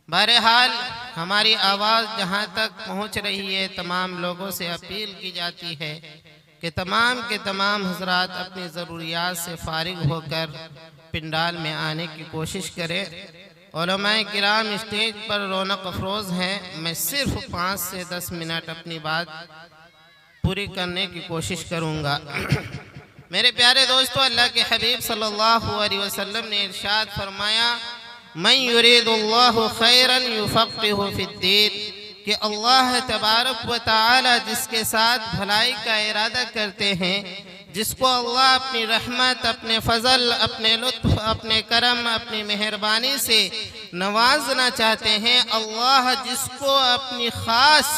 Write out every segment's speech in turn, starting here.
बहरहाल हमारी आवाज़ जहाँ तक पहुँच रही है, तमाम लोगों से अपील की जाती है कि के तमाम हजरात अपनी ज़रूरियात से फारिग होकर पिंडाल में आने की कोशिश करें। उलमाए किराम स्टेज पर रौनक अफरोज़ हैं। मैं सिर्फ 5 से 10 मिनट अपनी बात पूरी करने की कोशिश करूँगा। मेरे प्यारे दोस्तों, अल्लाह के हबीब सल्लल्लाहु अलैहि वसल्लम ने इरशाद फरमाया, मन युरीदुल्लाहु खैरन युफ़क़्क़िहु फ़िद्दीन, कि अल्लाह तबारक व तआला जिसके साथ भलाई का इरादा करते हैं, जिसको अल्लाह अपनी रहमत, अपने फजल, अपने लुत्फ, अपने करम, अपनी मेहरबानी से नवाजना चाहते हैं, अल्लाह जिसको अपनी ख़ास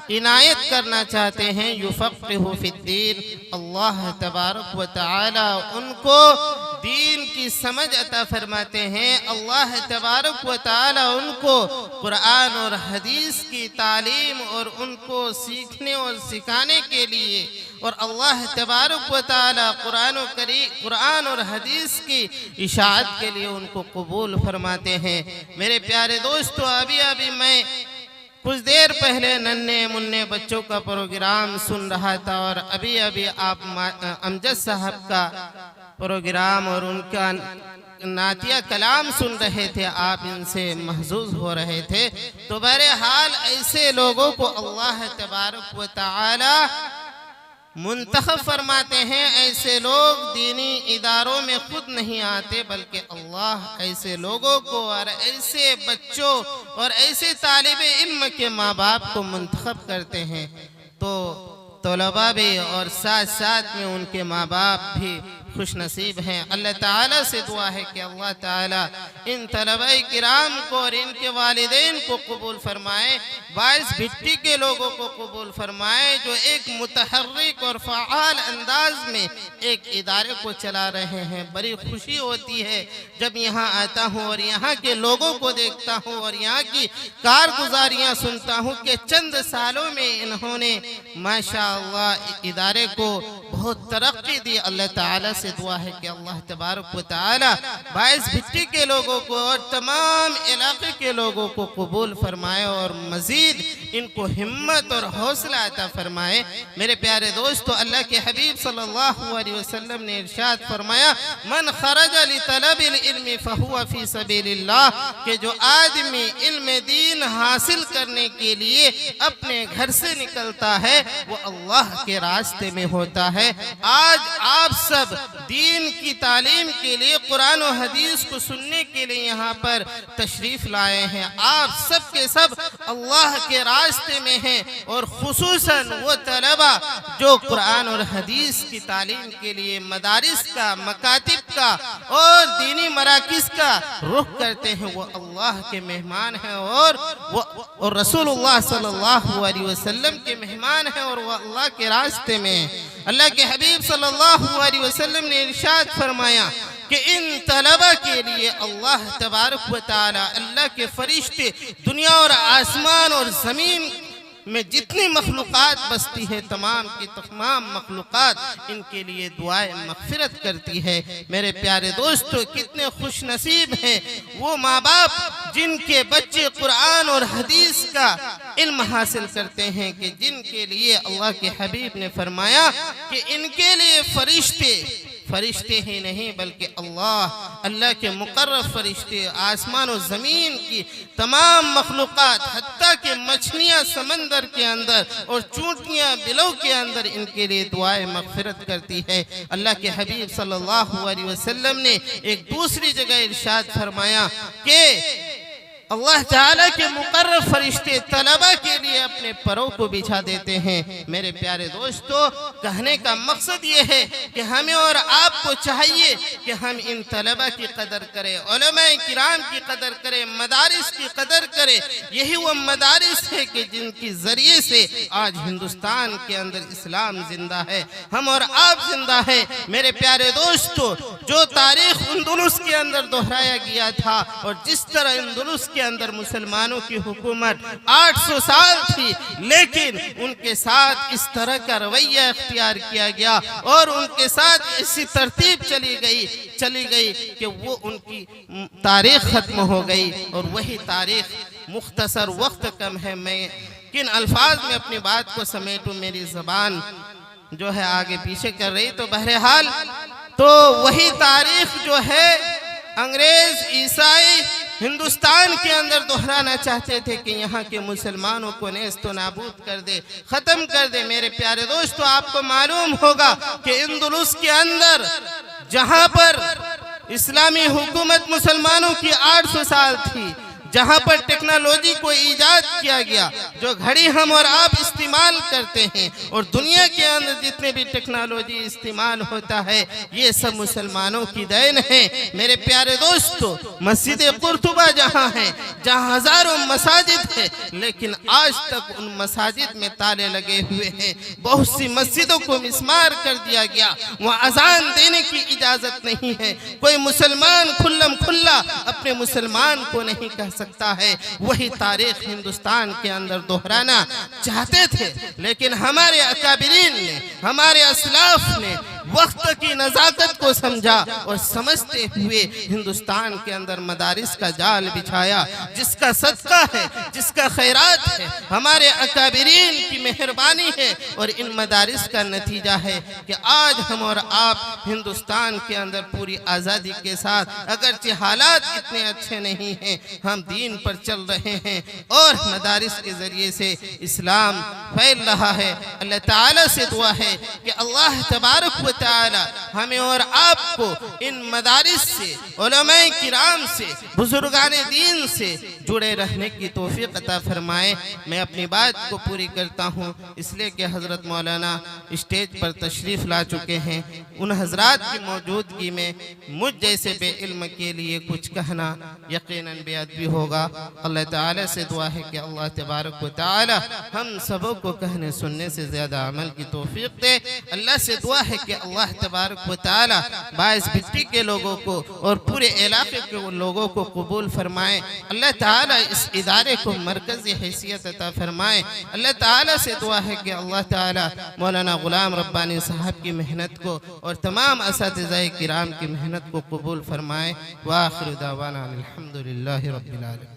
इनायत करना चाहते हैं, युफ़क़्क़िहु फ़िद्दीन, अल्लाह तबारक व तआला उनको दीन की समझ अता फरमाते हैं। अल्लाह तबारक व तआला उनको कुरान और हदीस की तालीम और उनको सीखने और सिखाने के लिए, और अल्लाह तबारक व तआला कुरान और हदीस की इशाअत के लिए उनको कबूल फरमाते हैं। मेरे प्यारे दोस्तों, अभी मैं कुछ देर पहले नन्हे मुन्ने बच्चों का प्रोग्राम सुन रहा था, और अभी आप अमजद साहब का प्रोग्राम और उनका नातिया कलाम सुन रहे थे। आप इनसे महजूज हो रहे थे। तो बहरहाल ऐसे लोगों को अल्लाह तबारक व तआला मुंतखब फरमाते हैं। ऐसे लोग दीनी इदारों में खुद नहीं आते, बल्कि अल्लाह ऐसे लोगों को और ऐसे बच्चों और ऐसे तालिब इल्म के माँ बाप को मुंतखब करते हैं। तो तलबा भी और साथ साथ में उनके माँ बाप भी खुश नसीब हैं। अल्लाह ताला से दुआ है कि अल्लाह ताला इन तलबाए किराम को और इनके वालिदैन को कबूल फरमाए, बाइस भिट्टी के लोगों को कबूल फरमाए, जो एक मुतहर्रिक और फ़आल अंदाज में एक इदारे को चला रहे हैं। बड़ी खुशी होती है जब यहाँ आता हूँ और यहाँ के लोगों को देखता हूँ और यहाँ की कारगुजारियाँ सुनता हूँ कि चंद सालों में इन्होंने माशाअल्लाह इदारे को बहुत तरक्की दी। अल्लाह ताला से दुआ है कि अल्लाह तबारक व तआला बाइस भिट्टी के लोगों को और तमाम इलाके के लोगों को कबूल फरमाए और मजीद इनको हिम्मत और हौसला अता फरमाए। मेरे प्यारे दोस्तों, अल्लाह के हबीब सल्लल्लाहु अलैहि वसल्लम ने इरशाद फरमाया, मन खरज लितलबिल इल्मी फहुवा फी सबीलिल्लाह, कि जो आदमी इल्म दीन हासिल करने के लिए अपने घर से निकलता है वो अल्लाह के रास्ते में होता है। आज आप सब दीन की तालीम के लिए, कुरान और हदीस को सुनने के लिए यहाँ पर तशरीफ लाए हैं। आप सब के सब अल्लाह के रास्ते में हैं, और खुसूसन वो तलबा जो कुरान और हदीस की तालीम के लिए मदारिस का, मकातिब का और दीनी मराकिज़ का रुख करते हैं, वो अल्लाह के मेहमान हैं और रसूलुल्लाह सल्लल्लाहु अलैहि वसल्लम के मेहमान हैं, और वो अल्लाह के रास्ते में। अल्लाह के हबीब सल्लल्लाहु अलैहि वसल्लम ने इरशाद फरमाया कि इन तलबा के लिए अल्लाह तबारक व तआला, अल्लाह के फरिश्ते, दुनिया और आसमान और ज़मीन में जितनी मखलूक़ात बसती है, तमाम की तमाम मखलूक़ात इनके लिए दुआए मग़फ़िरत करती है। मेरे प्यारे दोस्तों, कितने खुश नसीब हैं वो माँ बाप जिनके बच्चे कुरान और हदीस का इल्म हासिल करते हैं, कि जिनके लिए अल्लाह के हबीब ने फरमाया कि इनके लिए फरिश्ते ही नहीं बल्कि अल्लाह के मुकर्रब फरिश्ते, आसमान और ज़मीन की तमाम मखलूक़ात, हत्ता के मछलियाँ समंदर के अंदर और चूंटियाँ बिलों के अंदर इनके लिए दुआएं मग़फ़िरत करती है। अल्लाह के हबीब सल्लल्लाहु अलैहि वसल्लम ने एक दूसरी जगह इरशाद फरमाया कि अल्लाह ताला के मुकर्रब फरिश्ते तलबा के लिए अपने परों को बिछा देते हैं। मेरे प्यारे दोस्तों, कहने का मकसद ये है कि हमें और आपको चाहिए कि हम इन तलबा की कदर करें, उलमाए किराम की कदर करें, मदारिस की कदर करें। यही वो मदारिस है कि जिनकी ज़रिए से आज हिंदुस्तान के अंदर इस्लाम जिंदा है, हम और आप जिंदा है। मेरे प्यारे दोस्तों, जो तारीख़ अंदलुस के अंदर दोहराया गया था और जिस तरह अंदलुस के अंदर मुसलमानों की हुकूमत 800 साल थी, लेकिन उनके साथ इस तरह का रवैया इख्तियार किया गया और उनके साथ ऐसी तरतीब चली गई कि वो उनकी तारीख ख़त्म हो गई। और वही तारीख, मुख्तसर वक्त कम है, मैं किन अल्फाज में अपनी बात को समेटूं, मेरी ज़बान जो है आगे पीछे कर रही। तो बहरहाल तो वही तारीख जो है अंग्रेज ईसाई हिंदुस्तान के अंदर दोहराना चाहते थे कि यहाँ के मुसलमानों को नेस्त नाबूद कर दे, ख़त्म कर दे। मेरे प्यारे दोस्तों, आपको मालूम होगा कि अंदलुस के अंदर जहाँ पर इस्लामी हुकूमत मुसलमानों की 800 साल थी, जहाँ पर टेक्नोलॉजी को ईजाद किया गया, जो घड़ी हम और आप इस्तेमाल करते हैं और दुनिया के अंदर जितने भी टेक्नोलॉजी इस्तेमाल होता है, ये सब मुसलमानों की देन है। मेरे प्यारे दोस्तों, मस्जिद कुर्तुबा जहाँ है, जहाँ हजारों मसाजिद है, लेकिन आज तक उन मसाजिद में ताले लगे हुए हैं। बहुत सी मस्जिदों को मिस्मार कर दिया गया, वहाँ अजान देने की इजाज़त नहीं है। कोई मुसलमान खुल्लम खुल्ला अपने मुसलमान को नहीं कह सकता है। वही तारीख हिंदुस्तान के अंदर दोहराना चाहते थे, लेकिन हमारे अकाबिरीन ने, हमारे असलाफ ने वक्त की नज़ाकत को समझा और समझते हुए हिंदुस्तान के अंदर मदारिस का जाल बिछाया, जिसका सदका है, जिसका खैरात है, हमारे अकाबिरीन की मेहरबानी है। और इन मदारिस का नतीजा है कि आज हम और आप हिंदुस्तान के अंदर पूरी आज़ादी के साथ, अगरचे हालात इतने अच्छे नहीं हैं, हम दीन पर चल रहे हैं और मदारिस के ज़रिए से इस्लाम फैल रहा है। अल्लाह ताला से दुआ है कि अल्लाह तबारक व ताला हमें और आपको इन मदारिस से, उलमाए किराम से, बुजुर्गाने दीन से जुड़े रहने की तौफीक अता फरमाए। मैं अपनी बात को पूरी करता हूँ, इसलिए कि हज़रत मौलाना स्टेज पर तशरीफ़ ला चुके हैं। उन हजरात की मौजूदगी में मुझ जैसे बेइल्म के लिए कुछ कहना यकीनन बेअदबी होगा। अल्लाह ताला से दुआ है कि अल्लाह तबारक व ताला हम सबों को कहने सुनने से ज़्यादा अमल की तौफीक दे। अल्लाह से दुआ है कि अल्लाह तबारक व ताला बाइस भिट्टी के लोगों को और पूरे इलाके के लोगों को कबूल फरमाए। अल्लाह ताला इस इदारे को मरकज़ी हैसियत अता फरमाए। अल्लाह ताला से दुआ है कि अल्लाह ताला मौलाना गुलाम रब्बानी साहब की मेहनत को और तमाम असातिज़ाए किराम की मेहनत को कबूल फरमाए। व आखिर दावाना अल्हम्दुलिल्लाहि रब्बिल आलमीन।